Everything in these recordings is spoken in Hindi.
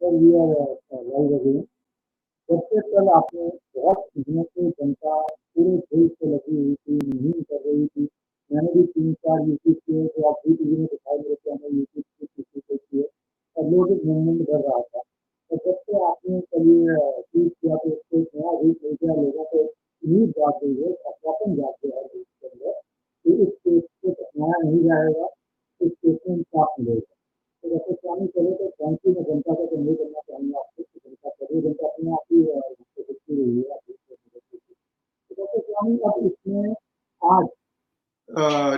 Sir we are live again. सबसे कल आपने बहुत दिनों से जनता पूरे देश से लगी हुई थी, मुहिम कर रही थी। मैंने भी 3-4 यूट्यूब किए तो आप भी किसी ने दिखाई मेरे को हमें यूट्यूब की किसी को किए और लोग एक मूवमेंट बढ़ रहा था। तो जब से आपने कल ये ट्वीट किया तो उसको एक नया रूप मिल गया, लोगों को उम्मीद जाग गई है, आश्वासन जाग गया है देश के अंदर कि इस केस को अपनाया नहीं जाएगा, इस केस में इंसाफ मिलेगा। तो जैसे स्वामी चले तो थैंक यू, मैं जनता का धन्यवाद करना चाहूँगा आपको कि जनता करे, जनता अपने आप ही उसको देखती रही है, आप देखते हैं। तो जैसे स्वामी अब इसमें आज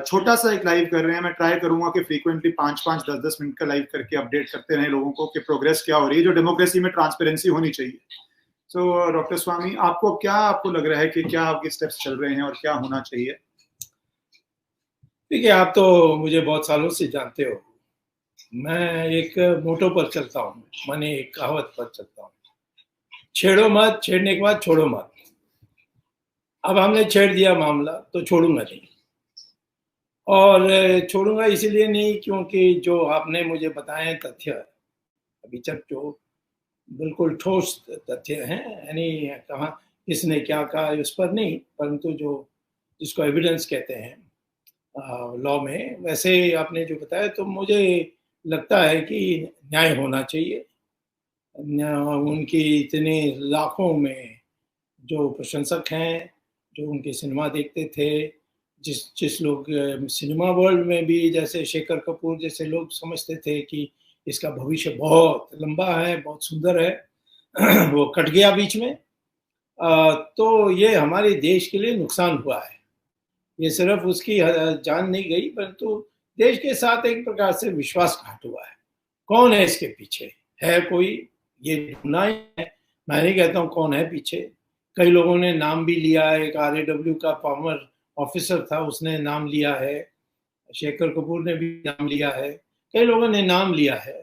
छोटा सा एक लाइव कर रहे हैं। मैं ट्राई करूंगा कि फ्रीक्वेंटली 5-5, 10-10 मिनट का लाइव करके अपडेट करते रहे लोगों को कि प्रोग्रेस क्या हो रही है, जो डेमोक्रेसी में ट्रांसपेरेंसी होनी चाहिए। सो डॉक्टर स्वामी, आपको लग रहा है कि क्या आपके स्टेप्स चल रहे हैं और क्या होना चाहिए? देखिए, आप तो मुझे बहुत सालों से जानते हो। मैं एक मोटो पर चलता हूँ, माने एक कहावत पर चलता हूँ, छेड़ो मत, छेड़ने के बाद छोड़ो मत। अब हमने छेड़ दिया मामला तो छोड़ूंगा नहीं, और छोड़ूंगा इसीलिए नहीं क्योंकि जो आपने मुझे बताए तथ्य अभी तक जो बिल्कुल ठोस तथ्य हैं, यानी कहाँ किसने क्या कहा उस पर नहीं, परंतु जो जिसको एविडेंस कहते हैं लॉ में, वैसे आपने जो बताया तो मुझे लगता है कि न्याय होना चाहिए। उनकी इतने लाखों में जो प्रशंसक हैं, जो उनके सिनेमा देखते थे, जिस लोग सिनेमा वर्ल्ड में भी, जैसे शेखर कपूर जैसे लोग समझते थे कि इसका भविष्य बहुत लंबा है, बहुत सुंदर है, वो कट गया बीच में। तो ये हमारे देश के लिए नुकसान हुआ है। ये सिर्फ उसकी जान नहीं गई, परंतु देश के साथ एक प्रकार से विश्वासघात हुआ है। कौन है इसके पीछे? है कोई? ये ढूंढना है। मैं नहीं कहता हूँ कौन है पीछे। कई लोगों ने नाम भी लिया है। एक RAW का फॉर्मर ऑफिसर था, उसने नाम लिया है। शेखर कपूर ने भी नाम लिया है। कई लोगों ने नाम लिया है।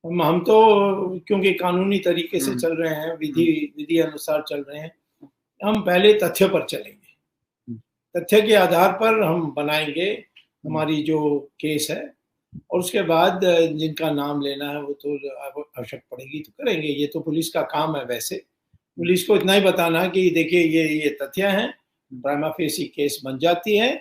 हम तो क्योंकि कानूनी तरीके से चल रहे हैं, विधि अनुसार चल रहे हैं, हम पहले तथ्य पर चलेंगे। तथ्य के आधार पर हम बनाएंगे हमारी जो केस है, और उसके बाद जिनका नाम लेना है वो तो आवश्यक पड़ेगी तो करेंगे। ये तो पुलिस का काम है। वैसे पुलिस को इतना ही बताना कि देखिए ये तथ्य हैं, प्राइमा फेसी केस बन जाती है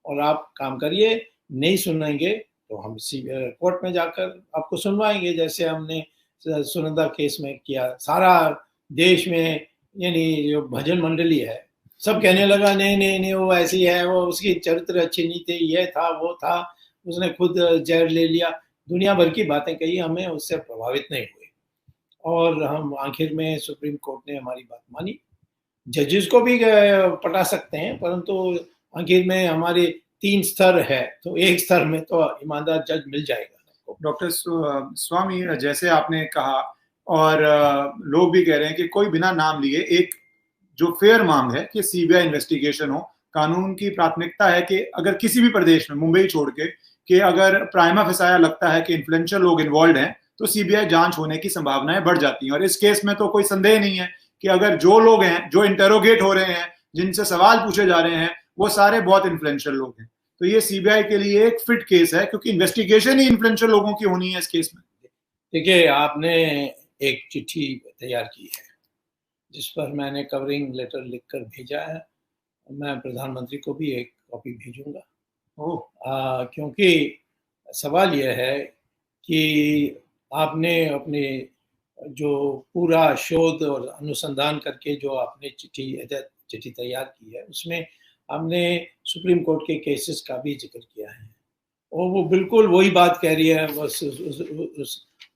और आप काम करिए। नहीं सुनेंगे तो हम कोर्ट में जाकर आपको सुनवाएंगे, जैसे हमने सुनंदा केस में किया। सारा देश में यानी जो भजन मंडली है सब कहने लगा नहीं नहीं नहीं वो ऐसी है, वो उसकी चरित्र अच्छी नहीं थी, ये था वो था, उसने खुद जहर ले लिया, दुनिया भर की बातें कही। हमें उससे प्रभावित नहीं हुए और हम आखिर में सुप्रीम कोर्ट ने हमारी बात मानी। जजेस को भी पटा सकते हैं, परंतु आखिर में हमारे 3 स्तर है तो एक स्तर में तो ईमानदार जज मिल जाएगा। डॉक्टर स्वामी, जैसे आपने कहा और लोग भी कह रहे हैं कि कोई बिना नाम लिए एक जो फेयर मांग है कि CBI इन्वेस्टिगेशन हो। कानून की प्राथमिकता है कि अगर किसी भी प्रदेश में, मुंबई छोड़ के, कि अगर प्राइमा फेसाया लगता है कि इन्फ्लुएंशियल लोग इन्वॉल्व हैं तो CBI जांच होने की संभावनाएं बढ़ जाती हैं। और इस केस में तो कोई संदेह नहीं है कि अगर जो लोग हैं, जो इंटेरोगेट हो रहे हैं, जिनसे सवाल पूछे जा रहे हैं, वो सारे बहुत इन्फ्लुएंशियल लोग हैं। तो ये CBI के लिए एक फिट केस है क्योंकि इन्वेस्टिगेशन ही इन्फ्लुएंशियल लोगों की होनी है इस केस में। देखिए, आपने एक चिट्ठी तैयार की है जिस पर मैंने कवरिंग लेटर लिखकर भेजा है। मैं प्रधानमंत्री को भी एक कॉपी भेजूंगा। क्योंकि सवाल यह है कि आपने अपने जो पूरा शोध और अनुसंधान करके जो आपने चिट्ठी तैयार की है, उसमें आपने सुप्रीम कोर्ट के केसेस का भी जिक्र किया है और वो बिल्कुल वही बात कह रही है। बस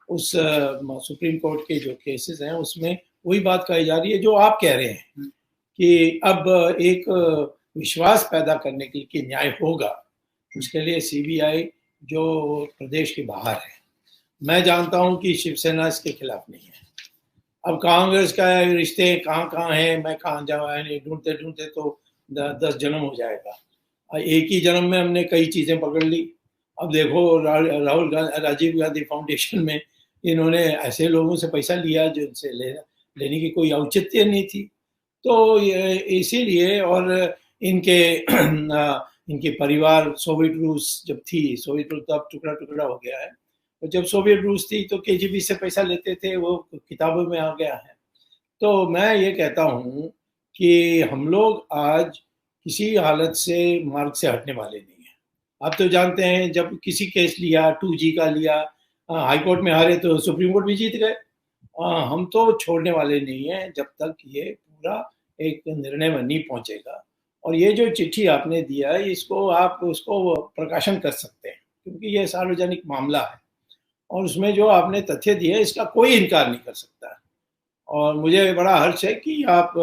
उस सुप्रीम कोर्ट के जो केसेस हैं उसमें वही बात कही जा रही है जो आप कह रहे हैं कि अब एक विश्वास पैदा करने के लिए न्याय होगा, उसके लिए CBI जो प्रदेश के बाहर है। मैं जानता हूं कि शिवसेना इसके खिलाफ नहीं है। अब कांग्रेस का रिश्ते कहाँ है, मैं कहाँ जाऊँ, ढूंढते ढूंढते तो 10 जन्म हो जाएगा। एक ही जन्म में हमने कई चीजें पकड़ ली। अब देखो राजीव गांधी फाउंडेशन में इन्होंने ऐसे लोगों से पैसा लिया जिनसे लेने की कोई औचित्य नहीं थी। तो इसीलिए, और इनके परिवार सोवियत रूस जब थी, सोवियत रूस तब टुकड़ा टुकड़ा हो गया है, और जब सोवियत रूस थी तो केजीबी से पैसा लेते थे, वो किताबों में आ गया है। तो मैं ये कहता हूँ कि हम लोग आज किसी हालत से मार्ग से हटने वाले नहीं हैं। आप तो जानते हैं, जब किसी केस लिया 2G का लिया, हाई कोर्ट में हारे तो सुप्रीम कोर्ट भी जीत गए। हम तो छोड़ने वाले नहीं हैं जब तक ये पूरा एक निर्णय में नहीं पहुंचेगा। और ये जो चिट्ठी आपने दिया है, इसको आप उसको प्रकाशन कर सकते हैं, क्योंकि ये सार्वजनिक मामला है और उसमें जो आपने तथ्य दिए इसका कोई इनकार नहीं कर सकता। और मुझे बड़ा हर्ष है कि आप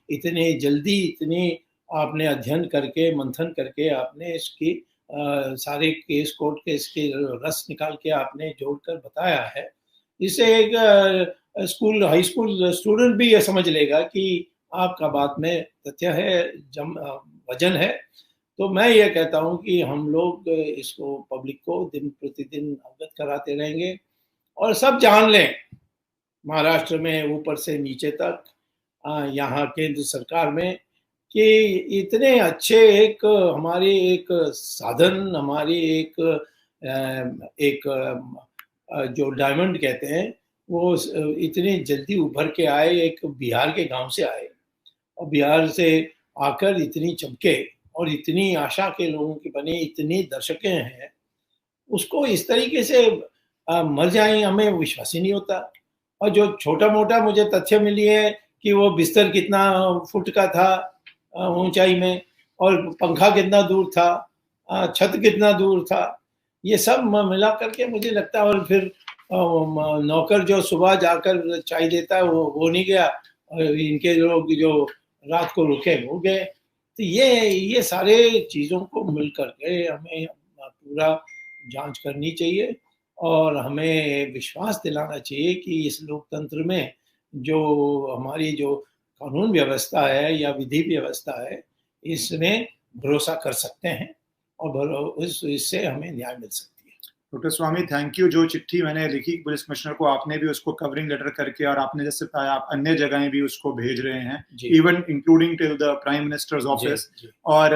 इतने जल्दी, इतनी आपने अध्ययन करके, मंथन करके आपने इसकी सारे केस, कोर्ट केस के रस निकाल के आपने जोड़कर बताया है। इससे एक स्कूल, हाई स्कूल स्टूडेंट भी ये समझ लेगा कि आपका बात में तथ्य है, वजन है। तो मैं ये कहता हूँ कि हम लोग इसको पब्लिक को दिन प्रतिदिन अवगत कराते रहेंगे और सब जान लें, महाराष्ट्र में ऊपर से नीचे तक, यहाँ केंद्र सरकार में, कि इतने अच्छे एक हमारे एक साधन, हमारी एक जो डायमंड कहते हैं, वो इतने जल्दी उभर के आए, एक बिहार के गांव से आए और बिहार से आकर इतनी चमके और इतनी आशा के लोगों की बने, इतनी दर्शकें हैं, उसको इस तरीके से मर जाए, हमें विश्वास ही नहीं होता। और जो छोटा मोटा मुझे तथ्य मिली है कि वो बिस्तर कितना फुट का था ऊंचाई में, और पंखा कितना दूर था, छत कितना दूर था, ये सब मिला करके मुझे लगता है। और फिर नौकर जो सुबह जाकर चाय देता है वो नहीं गया, और इनके लोग जो रात को रुके वो गए। तो ये सारे चीज़ों को मिल करके हमें पूरा जांच करनी चाहिए और हमें विश्वास दिलाना चाहिए कि इस लोकतंत्र में जो हमारी जो कानून व्यवस्था है या विधि व्यवस्था है, इसमें भरोसा कर सकते हैं और इससे हमें न्याय मिल सकती है। Doctor Swami, thank you. जो चिट्ठी मैंने लिखी पुलिस कमिश्नर को, आपने भी उसको कवरिंग लेटर करके, और आपने जैसे बताया आप अन्य जगह भी उसको भेज रहे हैं, even including till the prime minister's office. और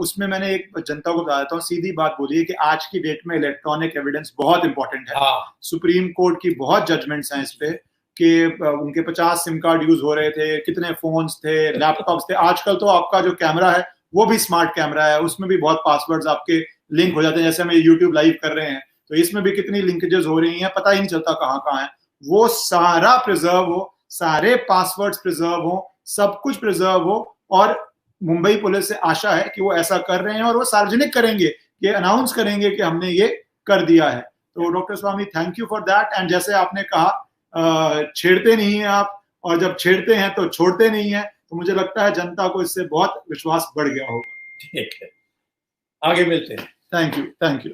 उसमें मैंने एक जनता को बता देता हूँ, सीधी बात बोलिए कि आज की डेट में इलेक्ट्रॉनिक एविडेंस बहुत इंपॉर्टेंट है। सुप्रीम कोर्ट की बहुत जजमेंट्स हैं इस पे कि उनके 50 सिम कार्ड यूज हो रहे थे, कितने फोन्स थे, लैपटॉप्स थे। आजकल तो आपका जो कैमरा है वो भी स्मार्ट कैमरा है, उसमें भी बहुत पासवर्ड्स आपके लिंक हो जाते हैं। जैसे हम यूट्यूब लाइव कर रहे हैं तो इसमें भी कितनी लिंकेजेस हो रही हैं, पता ही नहीं चलता कहाँ कहाँ है। वो सारा प्रिजर्व हो, सारे पासवर्ड्स प्रिजर्व हो, सब कुछ प्रिजर्व हो। और मुंबई पुलिस से आशा है कि वो ऐसा कर रहे हैं और वो सार्वजनिक करेंगे, कि अनाउंस करेंगे कि हमने ये कर दिया है। तो doctor Swami, thank you for that. And जैसे आपने कहा, छेड़ते नहीं है आप, और जब छेड़ते हैं तो छोड़ते नहीं है, तो मुझे लगता है जनता को इससे बहुत विश्वास बढ़ गया होगा। ठीक है, आगे मिलते हैं। Thank you.